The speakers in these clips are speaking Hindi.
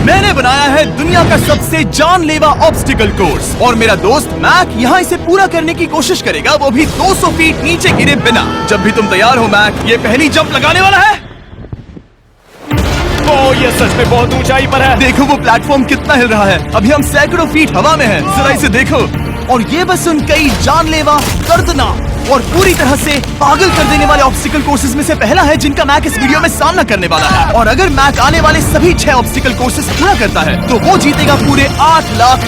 मैंने बनाया है दुनिया का सबसे जानलेवा ऑब्स्टिकल कोर्स और मेरा दोस्त मैक यहाँ इसे पूरा करने की कोशिश करेगा, वो भी 200 फीट नीचे गिरे बिना। जब भी तुम तैयार हो मैक, ये पहली जंप लगाने वाला है। ओह, ये सच में बहुत ऊंचाई पर है। देखो वो प्लेटफॉर्म कितना हिल रहा है। अभी हम सैकड़ों फीट हवा में हैं। जरा इसे देखो। और ये बस उन कई जानलेवा, दर्दनाक और पूरी तरह से पागल कर देने वाले ऑब्स्टिकल कोर्सेज में से पहला है जिनका मैक इस वीडियो में सामना करने वाला है। और अगर मैक आने वाले सभी 6 ऑब्स्टिकल कोर्सेज पूरा करता है तो वो जीतेगा पूरे $8 लाख।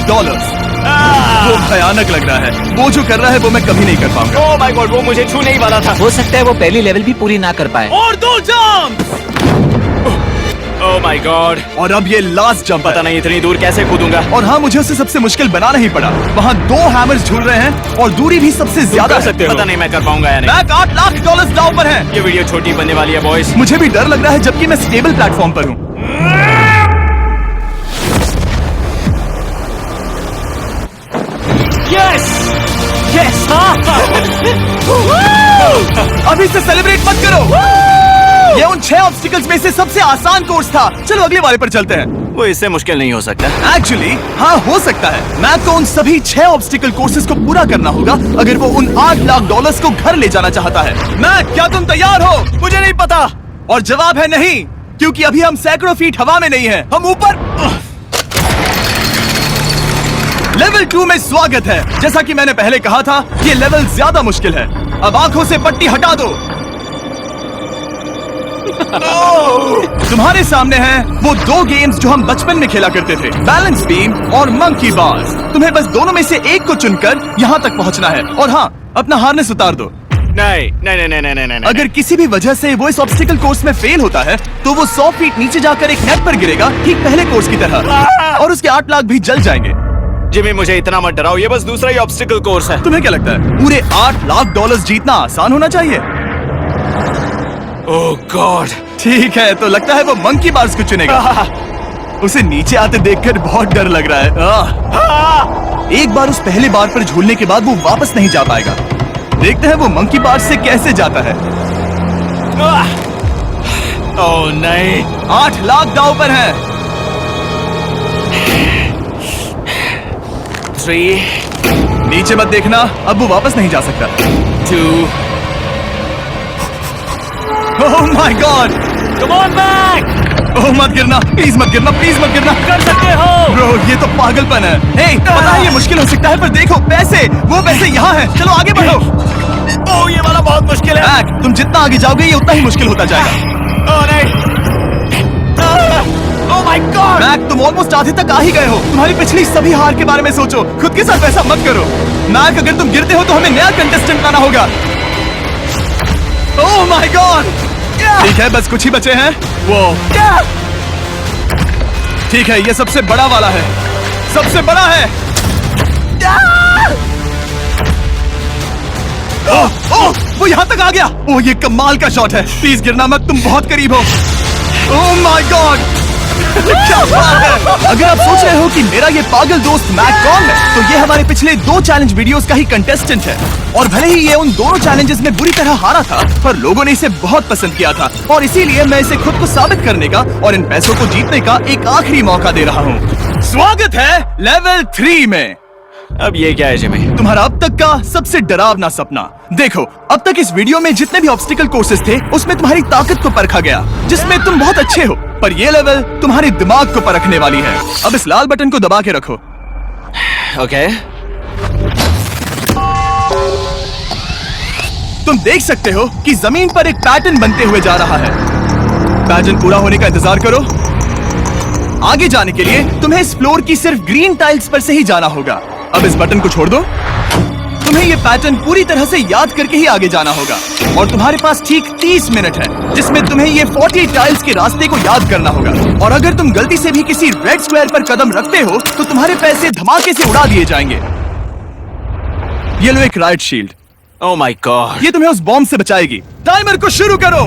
वो भयानक लग रहा है। वो जो कर रहा है वो मैं कभी नहीं कर पाऊंगा। ओह माय गॉड, वो मुझे छूने ही वाला था। हो सकता है वो पहली लेवल भी पूरी ना कर पाए। और 2 जंप। Oh my God. और अब ये लास्ट जंप। पता नहीं इतनी दूर कैसे कूदूंगा। और हाँ, मुझे उसे सबसे मुश्किल बनाना ही पड़ा। वहाँ 2 हैमर्स झूल रहे हैं और दूरी भी सबसे ज्यादा कर सकते हो। पता नहीं मैं कर पाऊंगा या नहीं। मैक $8 लाख दांव पर है। ये वीडियो छोटी बनने वाली है बॉयज। मुझे भी डर लग रहा है जबकि मैं स्टेबल प्लेटफॉर्म पर हूँ। Yes yes. अभी से सेलिब्रेट मत करो। ये उन 6 ऑब्स्टिकल्स में से सबसे आसान कोर्स था। चलो अगले वाले पर चलते हैं। वो इससे मुश्किल नहीं हो सकता। एक्चुअली हाँ, हो सकता है। मैक को उन सभी 6 ऑब्स्टिकल कोर्सेज को पूरा करना होगा अगर वो उन $8 लाख को घर ले जाना चाहता है। मैक, क्या तुम तैयार हो? मुझे नहीं पता। और जवाब है नहीं, क्योंकि अभी हम सैकड़ों फीट हवा में नहीं हैं। हम ऊपर। लेवल 2 में स्वागत है। जैसा कि मैंने पहले कहा था, ये लेवल ज्यादा मुश्किल है। अब आंखों से पट्टी हटा दो। तुम्हारे सामने हैं वो 2 गेम्स जो हम बचपन में खेला करते थे, बैलेंस बीम और मंकी बार्स। तुम्हें बस दोनों में से एक को चुनकर यहाँ तक पहुँचना है। और हाँ, अपना हार्नेस उतार दो। नहीं नहीं नहीं नहीं नहीं नहीं। अगर किसी भी वजह से वो इस ऑब्स्टिकल कोर्स में फेल होता है तो वो 100 फीट नीचे जाकर एक नेट पर गिरेगा, ठीक पहले कोर्स की तरह, और उसके 8 लाख भी जल जाएंगे। जिमी, मुझे इतना मत डराओ। ये बस दूसरा ही ऑब्स्टिकल कोर्स है। तुम्हें क्या लगता है पूरे $8 लाख जीतना आसान होना चाहिए? ओह गॉड। ठीक है, तो लगता है वो मंकी बार्स को चुनेगा। उसे नीचे आते देखकर बहुत डर लग रहा है। एक बार उस पहले बार पर झूलने के बाद वो वापस नहीं जा पाएगा। देखते हैं वो मंकी बार्स से कैसे जाता है। ओह नहीं। 8 लाख दांव पर है। 3 नीचे मत देखना, अब वो वापस नहीं जा सकता। 2 oh my God. Come on Mac. Oh मत गिरना, प्लीज मत गिरना, प्लीज मत गिरना। कर सकते हो। ब्रो, ये तो पागलपन है। हे, पता है ये मुश्किल हो सकता है, पर देखो पैसे, वो पैसे यहाँ हैं। चलो आगे बढ़ो। ओह, ये वाला बहुत मुश्किल है। मैक, तुम जितना आगे जाओगे ये उतना ही मुश्किल होता जाएगा। ओह नहीं। ओह माय गॉड। मैक, तुम ऑलमोस्ट आधे तक आ ही गए हो। तुम्हारी पिछली सभी हार के बारे में सोचो। खुद के साथ ऐसा मत करो। मैक, अगर तुम गिरते हो तो हमें नया कंटेस्टेंट लाना होगा। ओह माय गॉड। ठीक है, बस कुछ ही बचे हैं। वो ठीक है, ये सबसे बड़ा वाला है। सबसे बड़ा है। ओह, वो यहाँ तक आ गया। ओह, ये कमाल का शॉट है। प्लीज गिरना मत, तुम बहुत करीब हो। ओह माय गॉड। क्या बात है। अगर आप सोच रहे हो कि मेरा ये पागल दोस्त मैक कौन है, तो ये हमारे पिछले 2 चैलेंज वीडियोस का ही कंटेस्टेंट है। और भले ही ये उन दोनों चैलेंजेस में बुरी तरह हारा था, पर लोगों ने इसे बहुत पसंद किया था और इसीलिए मैं इसे खुद को साबित करने का और इन पैसों को जीतने का एक आखिरी मौका दे रहा हूँ। स्वागत है लेवल 3 में। अब ये क्या है जिमी? तुम्हारा अब तक का सबसे डरावना सपना। देखो, अब तक इस वीडियो में जितने भी ऑब्स्टिकल कोर्सेज थे उसमें तुम्हारी ताकत को परखा गया, जिसमें तुम बहुत अच्छे हो, पर ये लेवल तुम्हारे दिमाग को परखने वाली है। अब इस लाल बटन को दबा के रखो। ओके। तुम देख सकते हो कि जमीन पर एक पैटर्न बनते हुए जा रहा है। पैटर्न पूरा होने का इंतजार करो। आगे जाने के लिए तुम्हें इस फ्लोर की सिर्फ ग्रीन टाइल्स पर से ही जाना होगा। अब इस बटन को छोड़ दो। तुम्हें ये पैटर्न पूरी तरह से याद करके ही आगे जाना होगा और तुम्हारे पास ठीक 30 मिनट है जिसमें तुम्हें ये 40 टाइल्स के रास्ते को याद करना होगा। और अगर तुम गलती से भी किसी रेड स्क्वायर पर कदम रखते हो तो तुम्हारे पैसे धमाके से उड़ा दिए जाएंगे। ये लो एक right shield. Oh my God. ये तुम्हें उस बॉम्ब से बचाएगी। टाइमर को शुरू करो।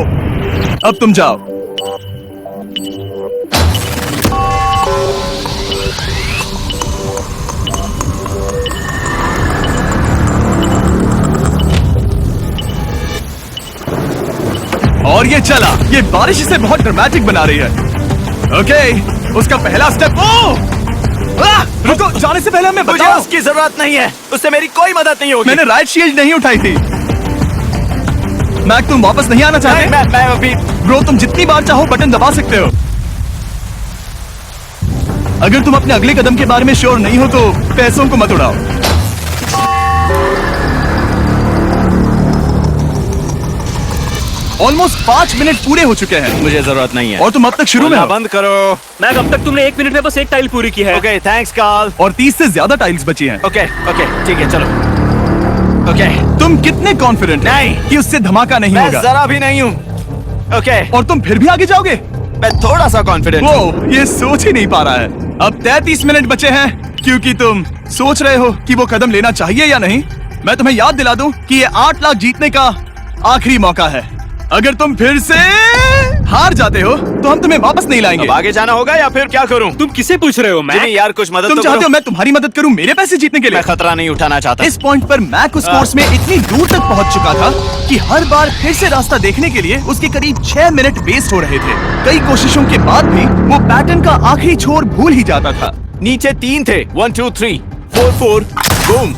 अब तुम जाओ। और ये चला। ये बारिश इसे बहुत ड्रामेटिक बना रही है। ओके, उसका पहला स्टेप रुको, जाने से पहले हमें मुझे बताओ। उसकी जरूरत नहीं है, उससे मेरी कोई मदद नहीं होगी। मैंने राइट शील्ड नहीं उठाई थी। मैक, तुम वापस नहीं आना चाहते? मैं अभी ब्रो, तुम जितनी बार चाहो बटन दबा सकते हो। अगर तुम अपने अगले कदम के बारे में श्योर नहीं हो तो पैसों को मत उड़ाओ। ऑलमोस्ट 5 मिनट पूरे हो चुके हैं मुझे जरूरत नहीं है। और तुम अब तक शुरू में हो। बंद करो। मैक, अब तक तुमने 1 मिनट में बस एक टाइल पूरी की है। Okay, thanks Carl. और 30 से ज्यादा टाइल्स बची हैं। ओके ओके, ठीक है, चलो। ओके, तुम कितने कॉन्फिडेंट नहीं। कि उससे धमाका नहीं मैं होगा? जरा भी नहीं हूँ। ओके, और तुम फिर भी आगे जाओगे? मैं थोड़ा सा कॉन्फिडेंट हूँ। वो ये सोच ही नहीं पा रहा है। अब 33 मिनट बचे हैं, क्योंकि तुम सोच रहे हो कि वो कदम लेना चाहिए या नहीं। मैं तुम्हें याद दिला दूं कि ये 8 लाख जीतने का आखिरी मौका है। अगर तुम फिर से हार जाते हो तो हम तुम्हें वापस नहीं लाएंगे। अब आगे जाना होगा या फिर क्या करूं? तुम किसे पूछ रहे हो मैक? जिमी यार, कुछ मदद तुम तो चाहते करो। हो मैं तुम्हारी मदद करूं मेरे पैसे जीतने के लिए? मैं खतरा नहीं उठाना चाहता। इस पॉइंट पर मैक उस कोर्स में इतनी दूर तक पहुंच चुका था कि हर बार फिर से रास्ता देखने के लिए उसके करीब 6 मिनट वेस्ट हो रहे थे। कई कोशिशों के बाद भी वो पैटर्न का आखिरी छोर भूल ही जाता था। नीचे 3 थे, 1 2 3 4 4 बूम।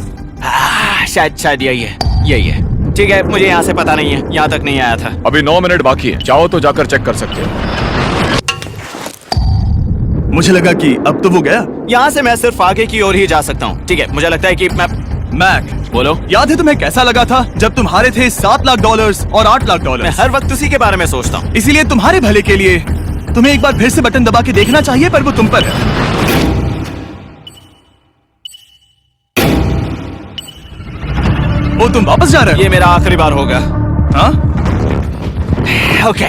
शायद यही है। ठीक है, मुझे यहाँ से पता नहीं है, यहाँ तक नहीं आया था। अभी 9 मिनट बाकी है, चाहो तो जाकर चेक कर सकते हो। मुझे लगा कि अब तो वो गया। यहाँ से मैं सिर्फ आगे की ओर ही जा सकता हूँ। ठीक है, मुझे लगता है कि मैं मैक, बोलो। याद है तुम्हें कैसा लगा था जब तुम हारे थे $7 लाख और $8 लाख? मैं हर वक्त उसी के बारे में सोचता हूँ। इसीलिए तुम्हारे भले के लिए तुम्हें एक बार फिर से बटन दबा के देखना चाहिए, पर वो तुम पर है। ओ, तुम वापस जा रहे हो? ये मेरा आखिरी बार होगा। हाँ? Okay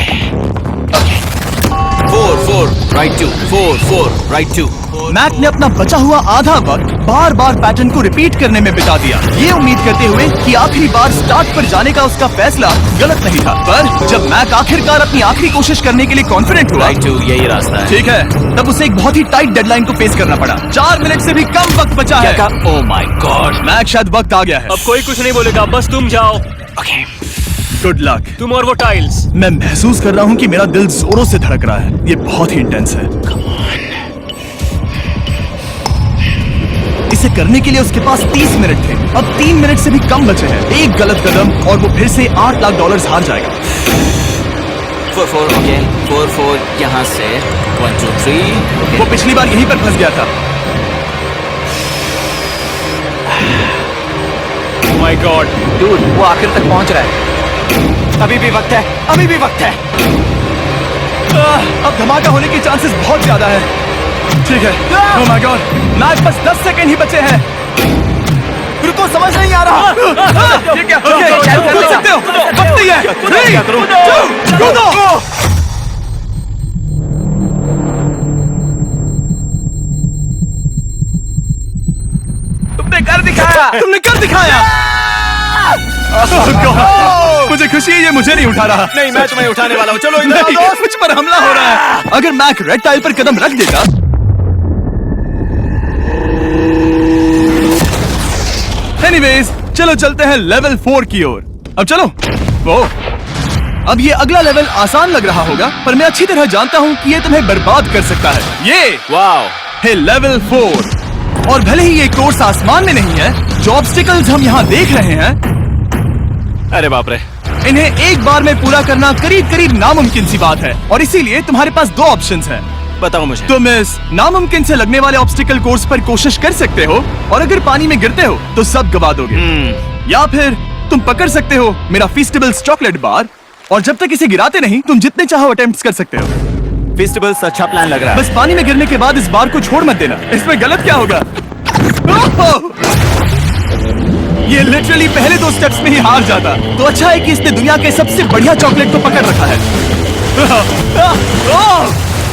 4 4 right 2 4 4 right 2। मैक ने अपना बचा हुआ आधा वक्त बार बार पैटर्न को रिपीट करने में बिता दिया, ये उम्मीद करते हुए कि आखिरी बार स्टार्ट पर जाने का उसका फैसला गलत नहीं था। पर जब मैक आखिरकार अपनी आखिरी कोशिश करने के लिए कॉन्फिडेंट हुआ, राइट 2 यही रास्ता है। ठीक है, तब उसे एक बहुत ही टाइट डेडलाइन को फेस करना पड़ा। 4 मिनट से भी कम वक्त बचा है। ओह माय गॉड। मैक, शायद वक्त आ गया है। अब कोई कुछ नहीं बोलेगा, बस तुम जाओ। Okay, good luck. तुम और वो टाइल्स। मैं महसूस कर रहा हूँ कि मेरा दिल जोरों से धड़क रहा है। ये बहुत ही इंटेंस है। इसे करने के लिए उसके पास 30 मिनट थे। अब 3 मिनट से भी कम बचे हैं। एक गलत कदम और वो फिर से $8 लाख हार जाएगा। 4 4 ओके 4 4 यहाँ से 1 2 3। वो पिछली बार यहीं पर फंस गया था। ओह माय गॉड, डूड, वो आखिर तक पहुंच रहा है। अभी भी वक्त है, अभी भी वक्त है। अब धमाका होने की चांसेस बहुत ज्यादा है। ठीक है। ओह माय गॉड, मैच बस 10 सेकंड ही बचे हैं। रुको, समझ नहीं आ रहा। ठीक है, ओके, कूद सकते हो। वक्त नहीं है। 3 2 कूदो। तुमने कर दिखाया। तुमने कर दिखाया। Oh God, मुझे खुशी है ये मुझे नहीं उठा रहा। नहीं, मैं तुम्हें उठाने वाला हूँ। चलो इधर आओ नहीं, दोस्त। मुझ पर हमला हो रहा है। अगर मैक रेड टाइल पर कदम रख देता। एनीवेज, चलो चलते हैं लेवल 4 की ओर। अब चलो। वो अब ये अगला लेवल आसान लग रहा होगा, पर मैं अच्छी तरह जानता हूँ कि ये तुम्हें बर्बाद कर सकता है। ये वाओ, है लेवल 4। और भले ही ये कोर्स आसमान में नहीं है, जो ऑब्स्टिकल्स हम यहाँ देख रहे हैं, अरे बाप रे, इन्हें एक बार में पूरा करना करीब करीब नामुमकिन सी बात है। और इसीलिए तुम्हारे पास 2 ऑप्शंस हैं। बताओ मुझे। तुम इस नामुमकिन से लगने वाले ऑब्स्टिकल कोर्स पर कोशिश कर सकते हो, और अगर पानी में गिरते हो तो सब गवा दोगे। या फिर तुम पकड़ सकते हो मेरा फीस्टेबल्स चॉकलेट बार, और जब तक इसे गिराते नहीं तुम जितने चाहो अटेम्प्ट्स कर सकते हो। फेस्टिवल्स अच्छा प्लान लग रहा है। बस पानी में गिरने के बाद इस बार को छोड़ मत देना। इसमें गलत क्या होगा? ओह! ये लिटरली पहले 2 स्टेप्स में ही हार जाता। तो अच्छा है कि इसने दुनिया के सबसे बढ़िया चॉकलेट को पकड़ रखा है।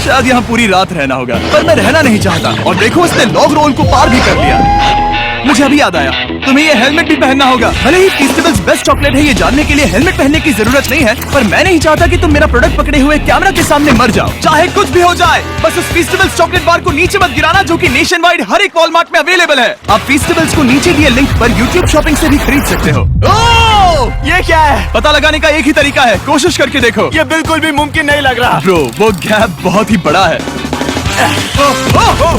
शायद यहाँ पूरी रात रहना होगा, पर मैं रहना नहीं चाहता। और देखो, इसने लॉग रोल को पार भी कर लिया। मुझे अभी याद आया, तुम्हें ये हेलमेट भी पहनना होगा। भले ही फीस्टेबल्स बेस्ट चॉकलेट है, ये जानने के लिए हेलमेट पहनने की जरूरत नहीं है, पर मैं नहीं चाहता कि तुम मेरा प्रोडक्ट पकड़े हुए कैमरा के सामने मर जाओ। चाहे कुछ भी हो जाए, बस उस फीस्टेबल्स चॉकलेट बार को नीचे मत गिराना, जो कि नेशन वाइड हर एक वॉलमार्ट में अवेलेबल है। आप फीस्टेबल्स को नीचे दिए लिंक पर YouTube शॉपिंग से भी खरीद सकते हो। ओह! ये क्या है? पता लगाने का एक ही तरीका है, कोशिश करके देखो। ये बिल्कुल भी मुमकिन नहीं लग रहा। ब्रो, वो गैप बहुत ही बड़ा है।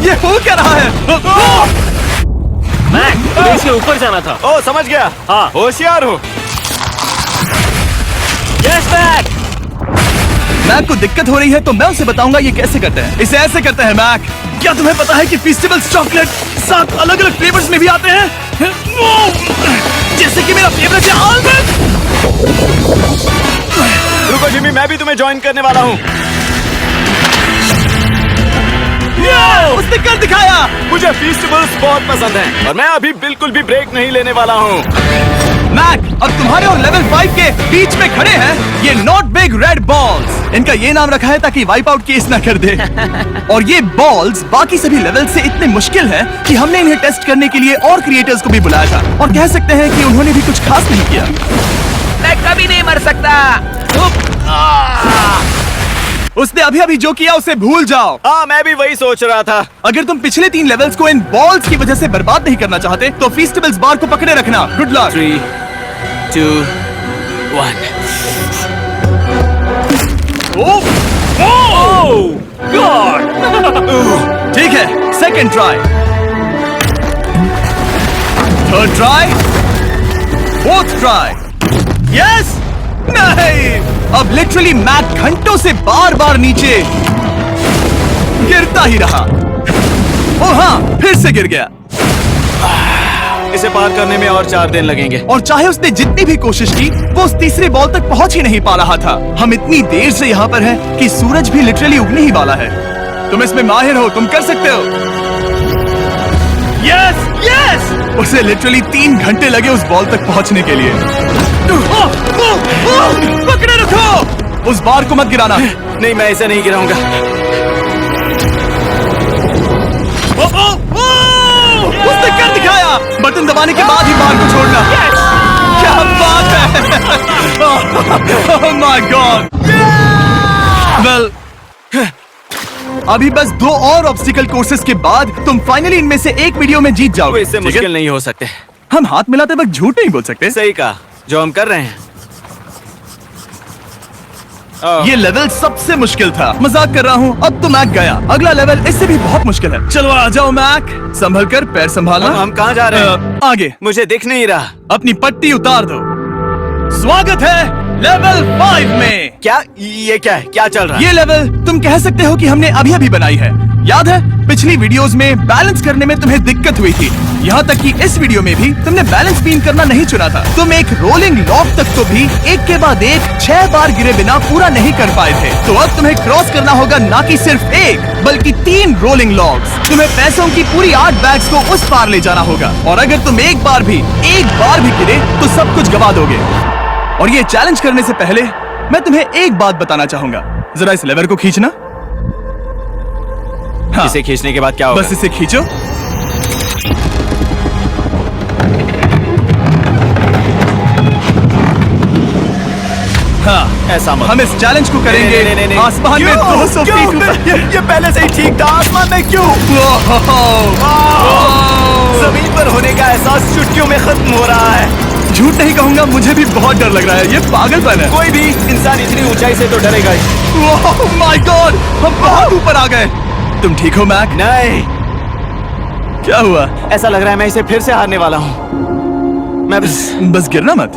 ये हो क्या रहा है? मैक, तुम्हें इसके ऊपर जाना था। ओ समझ गया। हाँ। होशियार हो। Yes Mac. मैक को दिक्कत हो रही है तो मैं उसे बताऊंगा ये कैसे करते हैं। इसे ऐसे करते हैं मैक। क्या तुम्हें पता है कि फेस्टिवल्स चॉकलेट 7 अलग अलग फ्लेवर्स में भी आते हैं? जैसे कि मेरा फेवरेट है आलमंड। रुको जिमी, मैं भी तुम्हें ज्वाइन करने वाला हूँ। उसने कर दिखाया। मुझे फेस्टिवल्स बहुत पसंद हैं और मैं अभी बिल्कुल भी ब्रेक नहीं लेने वाला हूँ। मैक, अब तुम्हारे और लेवल 5 के बीच में खड़े हैं ये नॉट बिग रेड बॉल्स। इनका ये नाम रखा है ताकि वाइप आउट केस ना कर दे। और ये बॉल्स बाकी सभी लेवल से इतने मुश्किल हैं कि हमने इन्हें टेस्ट करने के लिए और क्रिएटर्स को भी बुलाया था। और कह सकते हैं कि उन्होंने भी कुछ खास नहीं किया। मैं कभी नहीं मर सकता। उसने अभी अभी जो किया उसे भूल जाओ। हाँ, मैं भी वही सोच रहा था। अगर तुम पिछले 3 लेवल्स को इन बॉल्स की वजह से बर्बाद नहीं करना चाहते तो फेस्टिवल्स बार को पकड़े रखना। Good luck. 3, 2, 1। ठीक है, second try, third try, fourth try. Yes, नहीं, अब लिटरली मैक घंटों से बार बार नीचे गिरता ही रहा। ओ हाँ, फिर से गिर गया। इसे पार करने में और 4 दिन लगेंगे। और चाहे उसने जितनी भी कोशिश की वो उस तीसरे बॉल तक पहुंच ही नहीं पा रहा था। हम इतनी देर से यहाँ पर हैं कि सूरज भी लिटरली उगने ही वाला है। तुम इसमें माहिर हो, तुम कर सकते हो। यस यस, उसे लिटरली 3 घंटे लगे उस बॉल तक पहुंचने के लिए। पकड़े रखो, उस बार को मत गिराना। नहीं, मैं इसे नहीं गिराऊंगा। उसने कर दिखाया। बटन दबाने के बाद ही बार को छोड़ना। क्या बात है। Oh my God. Well, अभी बस 2 और ऑब्स्टिकल कोर्सेस के बाद तुम फाइनली इनमें से एक वीडियो में जीत वो जाओगे। इससे ठीक है? मुश्किल नहीं हो सकते। हम हाथ मिलाते वक्त झूठ नहीं बोल सकते। सही कहा, जो हम कर रहे हैं। ये लेवल सबसे मुश्किल था। मजाक कर रहा हूँ। अब तो मैक गया। अगला लेवल इससे भी बहुत मुश्किल है। चलो आ जाओ मैक, संभल कर, पैर संभालना। हम कहाँ जा रहे हैं? आगे। मुझे दिख नहीं रहा। अपनी पट्टी उतार दो। स्वागत है लेवल 5 में। क्या ये क्या है? क्या चल रहा है? ये लेवल तुम कह सकते हो कि हमने अभी अभी बनाई है। याद है पिछली वीडियोस में बैलेंस करने में तुम्हें दिक्कत हुई थी। यहाँ तक कि इस वीडियो में भी तुमने बैलेंस बीम करना नहीं चुना था। तुम एक रोलिंग लॉक तक तो भी एक के बाद एक 6 बार गिरे बिना पूरा नहीं कर पाए थे। तो अब तुम्हें क्रॉस करना होगा ना कि सिर्फ एक बल्कि 3 रोलिंग लॉक्स। तुम्हें पैसों की पूरी 8 बैग्स को उस पार ले जाना होगा। और अगर तुम एक बार भी गिरे तो सब कुछ गवा दोगे। और ये चैलेंज करने से पहले मैं तुम्हें एक बात बताना चाहूंगा। जरा इस लेवर को खींचना। हाँ, इसे खींचने के बाद क्या होगा? बस इसे खींचो। हाँ, ऐसा मत। हम इस चैलेंज को करेंगे नहीं। आसमान में 200 फीट ऊपर। ये पहले से ही ठीक था। आसमान में क्यों? जमीन पर होने का एहसास चुटकियों में खत्म हो रहा है। झूठ नहीं कहूंगा, मुझे भी बहुत डर लग रहा है। ये पागलपन है। कोई भी इंसान इतनी ऊंचाई से तो डरेगा ही। ओह माय गॉड, हम बहुत ऊपर आ गए। तुम ठीक हो मैक? नहीं, क्या हुआ? ऐसा लग रहा है मैं इसे फिर से हारने वाला हूँ। मैं बस गिरना मत।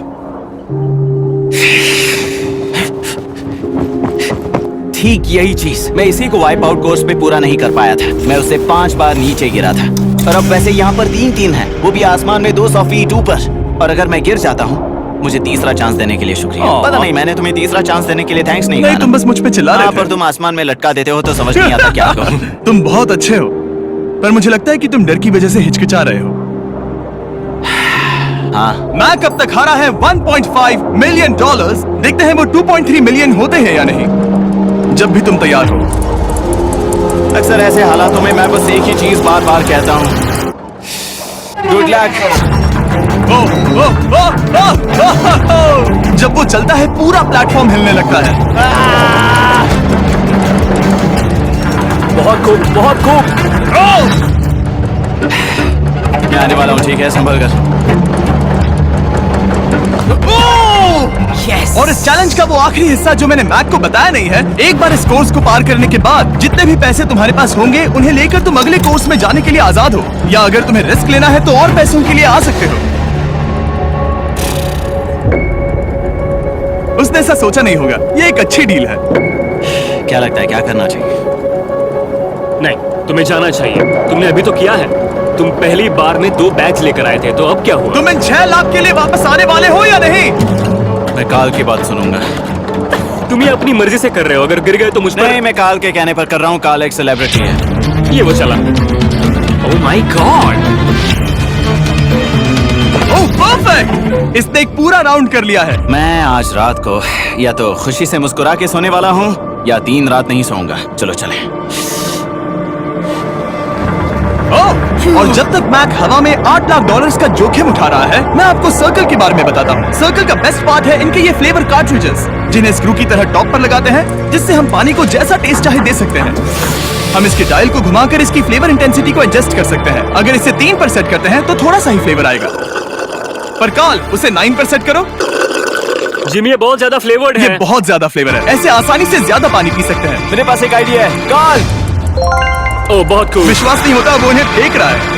ठीक यही चीज मैं इसी को वाइप आउट कोर्स में पूरा नहीं कर पाया था। मैं उससे 5 बार नीचे गिरा था। और अब वैसे यहाँ पर 3-3 है, वो भी आसमान में 200 फीट ऊपर। और अगर मैं गिर जाता हूँ, मुझे तीसरा चांस देने के लिए शुक्रिया। पता नहीं, मैंने तुम्हें तीसरा चांस देने के लिए थैंक्स नहीं नहीं, कहा। तुम बस मुझ पे चिल्ला रहे थे। पर तुम आसमान में लटका देते हो तो समझ नहीं आता क्या करूं। तुम बहुत अच्छे हो, पर मुझे लगता है कि तुम डर की वजह से हिचकिचा रहे हो। हाँ, मैक अब तक हारा है $1.5 मिलियन। देखते हैं वो 2.3 मिलियन होते हैं या नहीं। जब भी तुम तैयार हो। अक्सर ऐसे हालातों में मैं बस एक ही चीज बार बार कहता हूँ, गुड लक। जब वो चलता है पूरा प्लेटफॉर्म हिलने लगता है। बहुत खूब, बहुत खूब। मैं आने वाला हूँ, ठीक है? संभल कर। Yes! और इस चैलेंज का वो आखिरी हिस्सा जो मैंने मैक को बताया नहीं है, एक बार इस कोर्स को पार करने के बाद जितने भी पैसे तुम्हारे पास होंगे उन्हें लेकर तुम अगले कोर्स में जाने के लिए आजाद हो, या अगर तुम्हें रिस्क लेना है तो और पैसों के लिए आ सकते हो। उसने ऐसा सोचा नहीं होगा, ये एक अच्छी डील है। क्या लगता है क्या करना चाहिए? नहीं, तुम्हें जाना चाहिए। तुमने अभी तो किया है। तुम पहली बार में 2 बैग्स लेकर आए थे, तो अब क्या हुआ? तुम इन 6 लाख के लिए वापस आने वाले हो या नहीं? मैं काल की बात सुनूंगा। तुम ये अपनी मर्जी से कर रहे हो। अगर गिर गए तो मुझ पर नहीं, मैं काल के कहने पर कर रहा हूँ। काल एक सेलिब्रिटी है। ये वो चला। ओह माय गॉड! Oh perfect! इसने एक पूरा राउंड कर लिया है। मैं आज रात को या तो खुशी से मुस्कुरा के सोने वाला हूँ या 3 रात नहीं सोऊंगा। चलो चलें। और जब तक मैक हवा में $8 लाख का जोखिम उठा रहा है, मैं आपको सर्कल के बारे में बताता हूँ। सर्कल का बेस्ट पार्ट है इनके ये फ्लेवर कार्ट्रिजेस, जिन्हें स्क्रू की तरह टॉप पर लगाते हैं, जिससे हम पानी को जैसा टेस्ट चाहे दे सकते हैं। हम इसके डायल को घुमाकर इसकी फ्लेवर इंटेंसिटी को एडजस्ट कर सकते हैं। अगर इसे 3 पर सेट करते हैं तो थोड़ा सा ही फ्लेवर आएगा, पर काल उसे 9 पर सेट करो। जिमी, ये बहुत ज्यादा फ्लेवर्ड ये है। बहुत ज्यादा फ्लेवर है, ऐसे आसानी से ज्यादा पानी पी सकते हैं। मेरे पास एक आइडिया है। काल! ओह बहुत कूल। विश्वास नहीं होता, वो उन्हें फेंक रहा है।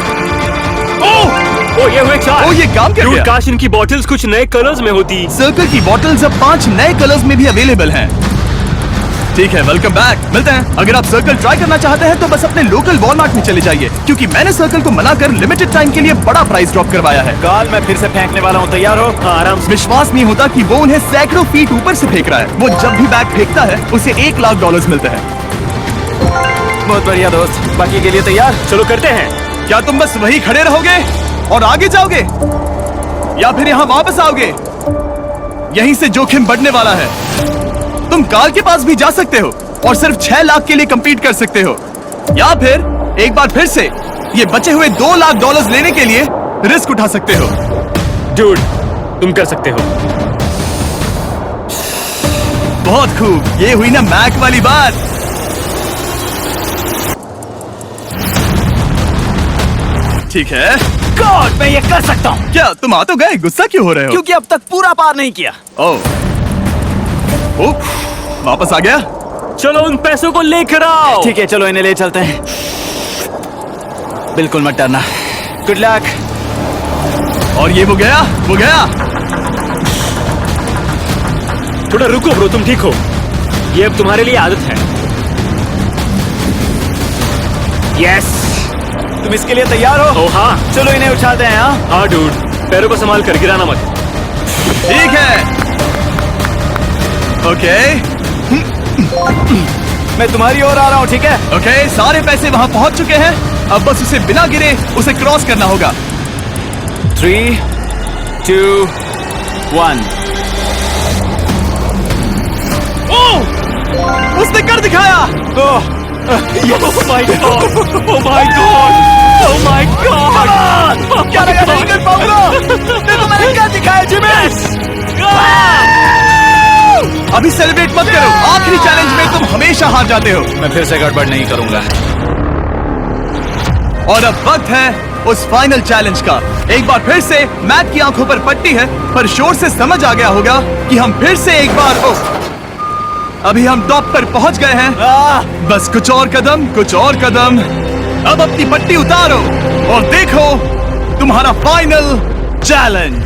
ओह ये हुए 4। ओह, ये काम कर Dude, गया। काश इनकी बॉटल्स कुछ नए कलर्स में होती। सर्कल की बॉटल्स अब 5 नए कलर्स में भी अवेलेबल हैं। ठीक है, वेलकम बैक। मिलते हैं। अगर आप सर्कल ट्राई करना चाहते हैं तो बस अपने लोकल वॉलमार्ट में चले जाइए, क्योंकि मैंने सर्कल को मना कर लिमिटेड टाइम के लिए बड़ा प्राइस ड्रॉप करवाया है। काल, मैं फिर से फेंकने वाला हूँ। तैयार हो? हाँ, आराम से। विश्वास नहीं होता कि वो उन्हें सैकड़ों फीट ऊपर से फेंक रहा है। वो जब भी बैग फेंकता है उसे $1 लाख मिलते हैं। बहुत बढ़िया दोस्त। बाकी के लिए तैयार? चलो करते हैं। क्या तुम बस वही खड़े रहोगे और आगे जाओगे, या फिर यहाँ वापस आओगे? यहीं से जोखिम बढ़ने वाला है। तुम काल के पास भी जा सकते हो और सिर्फ 6 लाख के लिए compete कर सकते हो, या फिर एक बार फिर से ये बचे हुए $2 लाख लेने के लिए रिस्क उठा सकते हो। Dude, तुम कर सकते हो। बहुत खूब, ये हुई ना मैक वाली बात। ठीक है। गॉड, मैं ये कर सकता हूँ। क्या तुम आ तो गए, गुस्सा क्यों हो रहे हो? क्योंकि अब तक पूरा पार नहीं किया। ओह, वापस आ गया। चलो उन पैसों को लेकर आओ। ठीक है, चलो इन्हें ले चलते हैं। बिल्कुल मत डरना। Good luck. और ये वो गया। थोड़ा रुको ब्रो, तुम ठीक हो? ये अब तुम्हारे लिए आदत है। यस। तुम इसके लिए तैयार हो? ओह हाँ। चलो इन्हें उठाते हैं। हाँ डूड, पैरों को संभाल कर, गिराना मत। ठीक है। ओके मैं तुम्हारी ओर आ रहा हूँ, ठीक है? ओके, सारे पैसे वहां पहुंच चुके हैं। अब बस उसे बिना गिरे उसे क्रॉस करना होगा। 3, 2, 1। उसने कर दिखाया। Oh my god! Oh my god! Oh my god! क्या लगा नहीं कर पाऊंगा? देखो मैंने क्या दिखाया जिमी। अभी सेलिब्रेट मत करो, आखिरी चैलेंज में तुम हमेशा हार जाते हो। मैं फिर से गड़बड़ नहीं करूंगा। और अब वक्त है उस फाइनल चैलेंज का। एक बार फिर से मैक की आंखों पर पट्टी है, पर शोर से समझ आ गया होगा कि हम फिर से एक बार अभी हम टॉप पर पहुंच गए हैं। बस कुछ और कदम। अब अपनी पट्टी उतारो और देखो तुम्हारा फाइनल चैलेंज।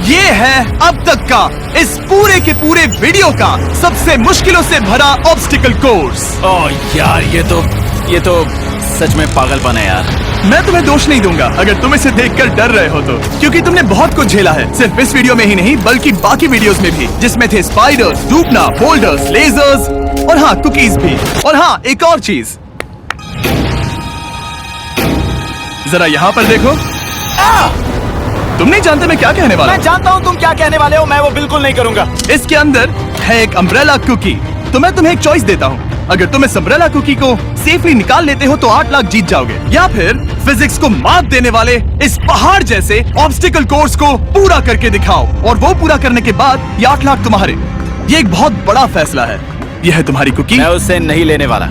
ये है अब तक का इस पूरे के पूरे वीडियो का सबसे मुश्किलों से भरा ऑब्स्टिकल कोर्स। ओह यार, ये तो सच में पागलपन है यार। मैं तुम्हें दोष नहीं दूंगा अगर तुम इसे देखकर डर रहे हो तो, क्योंकि तुमने बहुत कुछ झेला है, सिर्फ इस वीडियो में ही नहीं बल्कि बाकी वीडियोस में भी, जिसमें थे स्पाइडर्स, डूबना, बोल्डर्स, लेजर्स और हाँ कुकीज भी। और हाँ, एक और चीज, जरा यहाँ पर देखो। तुम नहीं जानते मैं क्या कहने वाला मैं जानता हूँ तुम क्या कहने वाले हो। मैं वो बिल्कुल नहीं करूंगा। हूँ। इसके अंदर है एक अम्ब्रेला कुकी। तो मैं तुम्हें एक चॉइस देता हूँ, अगर तुम इस अम्ब्रेला कुकी को सेफली निकाल लेते हो तो 8 लाख जीत जाओगे, या फिर फिजिक्स को मात देने वाले इस पहाड़ जैसे ऑब्स्टिकल कोर्स को पूरा करके दिखाओ, और वो पूरा करने के बाद ये 8 लाख तुम्हारे। ये एक बहुत बड़ा फैसला है। यह है तुम्हारी कुकी। मैं उससे नहीं लेने वाला,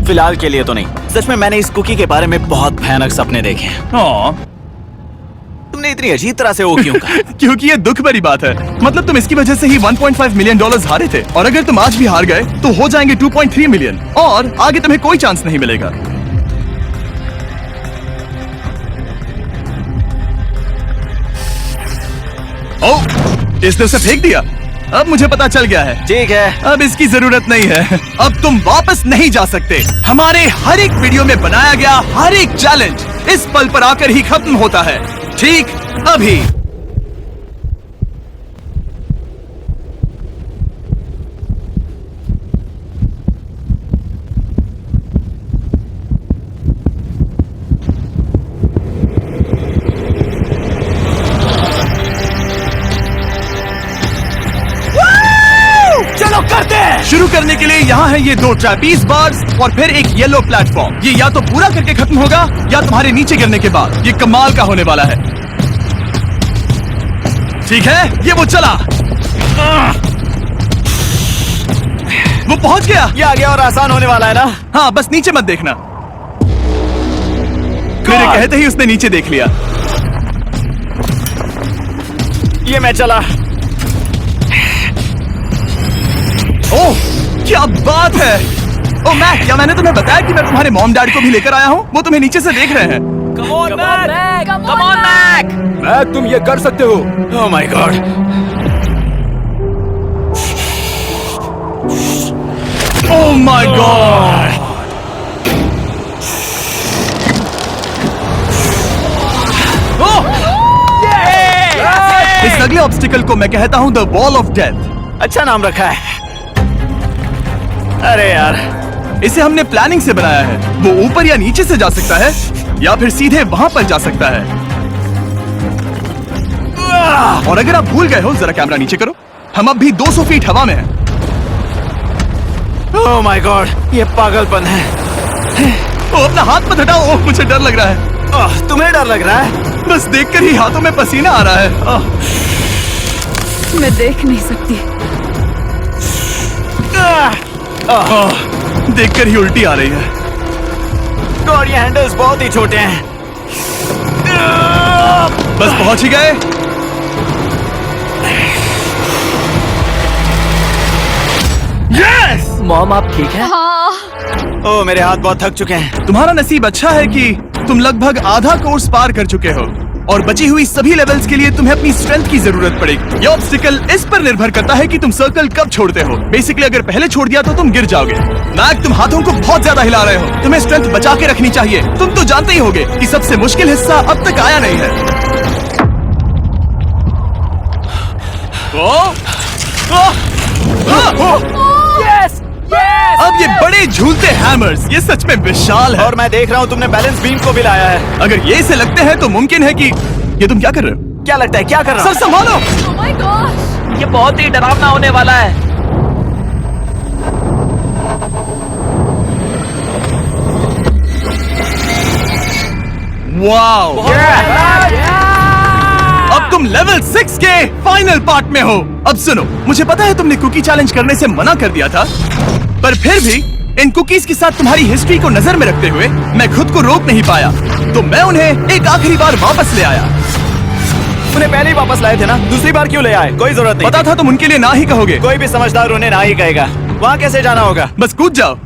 फिलहाल के लिए तो नहीं। सच में मैंने इस कुकी के बारे में बहुत भयानक सपने देखे हैं। तुमने इतनी अजीब तरह से वो क्यों कहा? क्योंकि ये दुख भरी बात है। मतलब तुम इसकी वजह से ही 1.5 मिलियन डॉलर्स हारे थे, और अगर तुम आज भी हार गए तो हो जाएंगे 2.3 मिलियन, और आगे तुम्हें कोई चांस नहीं मिलेगा। ओह, इसने उसे फेंक दिया। अब मुझे पता चल गया है। ठीक है, अब इसकी जरूरत नहीं है। अब तुम वापस नहीं जा सकते। हमारे हर एक वीडियो में बनाया गया हर एक चैलेंज इस पल पर आकर ही खत्म होता है, ठीक अभी। चलो करते हैं। शुरू करने के लिए यहाँ है ये 2 ट्रैपीज बार्स और फिर एक येलो प्लेटफॉर्म। ये या तो पूरा करके खत्म होगा या तुम्हारे नीचे गिरने के बाद। ये कमाल का होने वाला है। ठीक है, ये वो चला। वो पहुंच गया। ये आगे और आसान होने वाला है ना? हाँ, बस नीचे मत देखना। मेरे कहते ही उसने नीचे देख लिया। ये मैं चला। ओह, क्या बात है। ओह मैक, क्या मैंने तुम्हें बताया कि मैं तुम्हारे मॉम डैड को भी लेकर आया हूँ? वो तुम्हें नीचे से देख रहे हैं। कम ऑन मैक। मैक, तुम ये कर सकते हो। ओह my God. Oh my God. इस अगले ऑब्स्टिकल को मैं कहता हूँ द वॉल ऑफ डेथ। अच्छा नाम रखा है। अरे यार, इसे हमने प्लानिंग से बनाया है। वो ऊपर या नीचे से जा सकता है या फिर सीधे वहां पर जा सकता है। और अगर आप भूल गए हो, जरा कैमरा नीचे करो। हम अब भी 200 फीट हवा में हैं। ओह माय गॉड, ये पागलपन है। ओ, अपना हाथ मत हटाओ। ओह, मुझे डर लग रहा है। ओह, तुम्हें डर लग रहा है? बस देखकर ही हाथों में पसीना आ रहा है। मैं देख नहीं सकती। देखकर ही उल्टी आ रही है। और ये हैंडल्स बहुत ही छोटे हैं। बस पहुंच ही गए। यस! मॉम, आप ठीक है? हाँ, ओह, मेरे हाथ बहुत थक चुके हैं। तुम्हारा नसीब अच्छा है कि तुम लगभग आधा कोर्स पार कर चुके हो, और बची हुई सभी लेवल्स के लिए तुम्हें अपनी स्ट्रेंथ की जरूरत पड़ेगी। ये ऑब्स्टिकल इस पर निर्भर करता है कि तुम सर्कल कब छोड़ते हो। बेसिकली अगर पहले छोड़ दिया तो तुम गिर जाओगे। मैक, तुम हाथों को बहुत ज्यादा हिला रहे हो। तुम्हें स्ट्रेंथ बचा के रखनी चाहिए। तुम तो जानते ही होगे कि सबसे मुश्किल हिस्सा अब तक आया नहीं है। Yes, yes. अब ये बड़े झूलते हैमर्स, ये सच में विशाल है। और मैं देख रहा हूँ तुमने बैलेंस बीम को भी लाया है। अगर ये इसे लगते हैं तो मुमकिन है कि ये तुम क्या कर रहे हो? क्या लगता है, क्या कर रहा सर हूँ? संभालो। oh my gosh! ये बहुत ही डरावना होने वाला है। वाओ! अब तुम लेवल 6 के फाइनल पार्ट में हो। अब सुनो, मुझे पता है तुमने कुकी चैलेंज करने से मना कर दिया था, पर फिर भी इन कुकीज के साथ तुम्हारी हिस्ट्री को नजर में रखते हुए मैं खुद को रोक नहीं पाया, तो मैं उन्हें एक आखिरी बार वापस ले आया। उन्हें पहले ही वापस लाए थे ना, दूसरी बार क्यों ले आए? कोई जरूरत नहीं। पता था तुम उनके लिए ना ही कहोगे। कोई भी समझदार उन्हें ना ही कहेगा। वहाँ कैसे जाना होगा? बस कूद जाओ।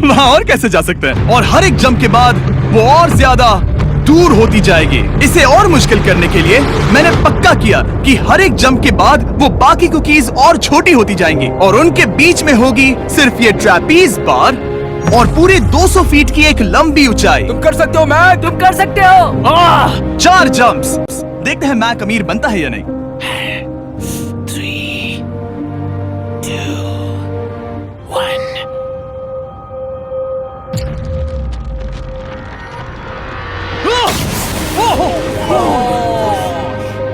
वहाँ और कैसे जा सकते हैं? और हर एक जंप के बाद वो और ज्यादा दूर होती जाएगी। इसे और मुश्किल करने के लिए मैंने पक्का किया कि हर एक जंप के बाद वो बाकी कुकीज और छोटी होती जाएंगी, और उनके बीच में होगी सिर्फ ये ट्रैपीज बार और पूरे 200 फीट की एक लंबी ऊंचाई। तुम कर सकते हो मैक। तुम कर सकते हो। 4 जंप्स। देखते हैं मैक अमीर बनता है या नहीं। 3, 2, 1।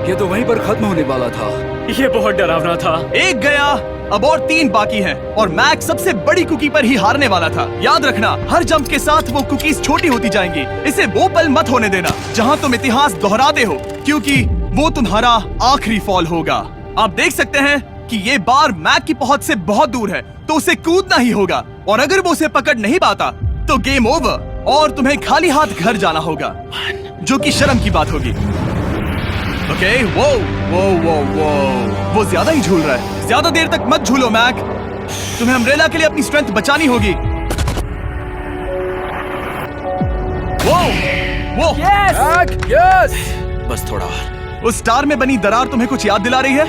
ये तो वहीं पर खत्म होने वाला था। ये बहुत डरावना था। एक गया, अब और 3 बाकी हैं, और मैक सबसे बड़ी कुकी पर ही हारने वाला था। याद रखना, हर जंप के साथ वो कुकीज छोटी होती जाएंगी। इसे वो पल मत होने देना जहां तुम इतिहास दोहराते हो, क्योंकि वो तुम्हारा आखिरी फॉल होगा। आप देख सकते हैं कि ये बार मैक की पहुंच से बहुत दूर है, तो उसे कूदना ही होगा, और अगर वो उसे पकड़ नहीं पाता तो गेम ओवर और तुम्हें खाली हाथ घर जाना होगा। जो कि शर्म की बात होगी। ओके, वो वो ज्यादा ही झूल रहा है। ज्यादा देर तक मत झूलो मैक, तुम्हें अम्ब्रेला के लिए अपनी स्ट्रेंथ बचानी होगी। वो मैक, यस। बस थोड़ा और। उस स्टार में बनी दरार तुम्हें कुछ याद दिला रही है?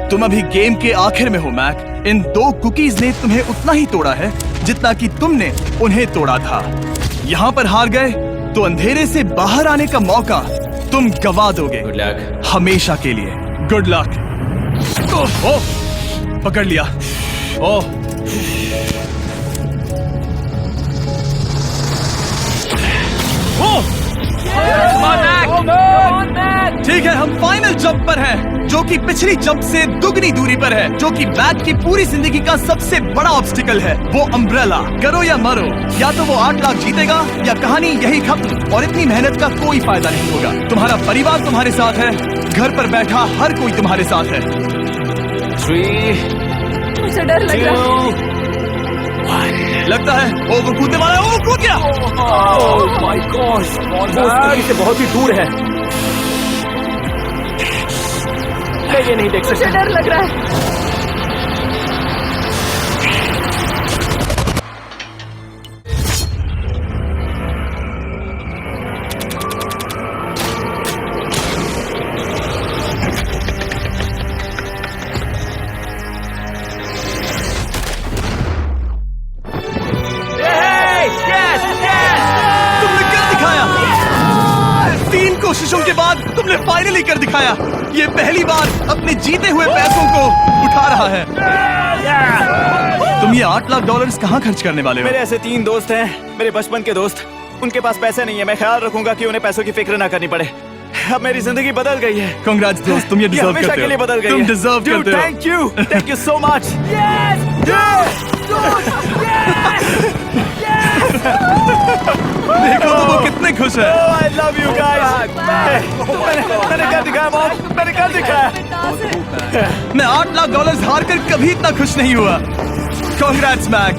तुम अभी गेम के आखिर में हो मैक। इन 2 कुकीज ने तुम्हें उतना ही तोड़ा है जितना कि तुमने उन्हें तोड़ा था। यहाँ पर हार गए तो अंधेरे से बाहर आने का मौका तुम गवा दोगे। Good luck. हमेशा के लिए। Good luck. ओह, पकड़ लिया। ओह, ठीक है, हम फाइनल जंप पर हैं, जो कि पिछली जंप से दुगनी दूरी पर है, जो कि मैक की पूरी जिंदगी का सबसे बड़ा ऑब्स्टिकल है। वो अम्ब्रेला। करो या मरो, या तो वो 8 लाख जीतेगा या कहानी यही खत्म और इतनी मेहनत का कोई फायदा नहीं होगा। तुम्हारा परिवार तुम्हारे साथ है, घर पर बैठा हर कोई तुम्हारे साथ है। 3, मुझे डर लग रहा है। 2, 1। लगता है वो कूदने वाला है। वो कूद गया। ओह माय गॉश, वो उस कुकी से बहुत ही दूर है। मैं ये नहीं देख मुझे सकता। डर लग रहा है। तुमने कर दिखाया। 3 कोशिशों के बाद तुमने फाइनली कर दिखाया। ये पहली बार अपने जीते हुए पैसों को उठा रहा है। तुम ये $8 लाख कहाँ खर्च करने वाले हो? मेरे ऐसे 3 दोस्त हैं, मेरे बचपन के दोस्त। उनके पास पैसे नहीं है। मैं ख्याल रखूंगा कि उन्हें पैसों की फिक्र ना करनी पड़े। अब मेरी जिंदगी बदल गई है। कांग्रेट्स दोस्त, तुम ये डिजर्व हमेशा करते के लिए हो। बदल गई तुम है। डिजर्व करते हो। Thank you so much. देखो तो वो कितने खुश है। I love you guys. मैंने कर दिखाया मॉम, मैंने कर दिखाया। मैं $8 लाख हार कर कभी इतना खुश नहीं हुआ। Congrats Mac.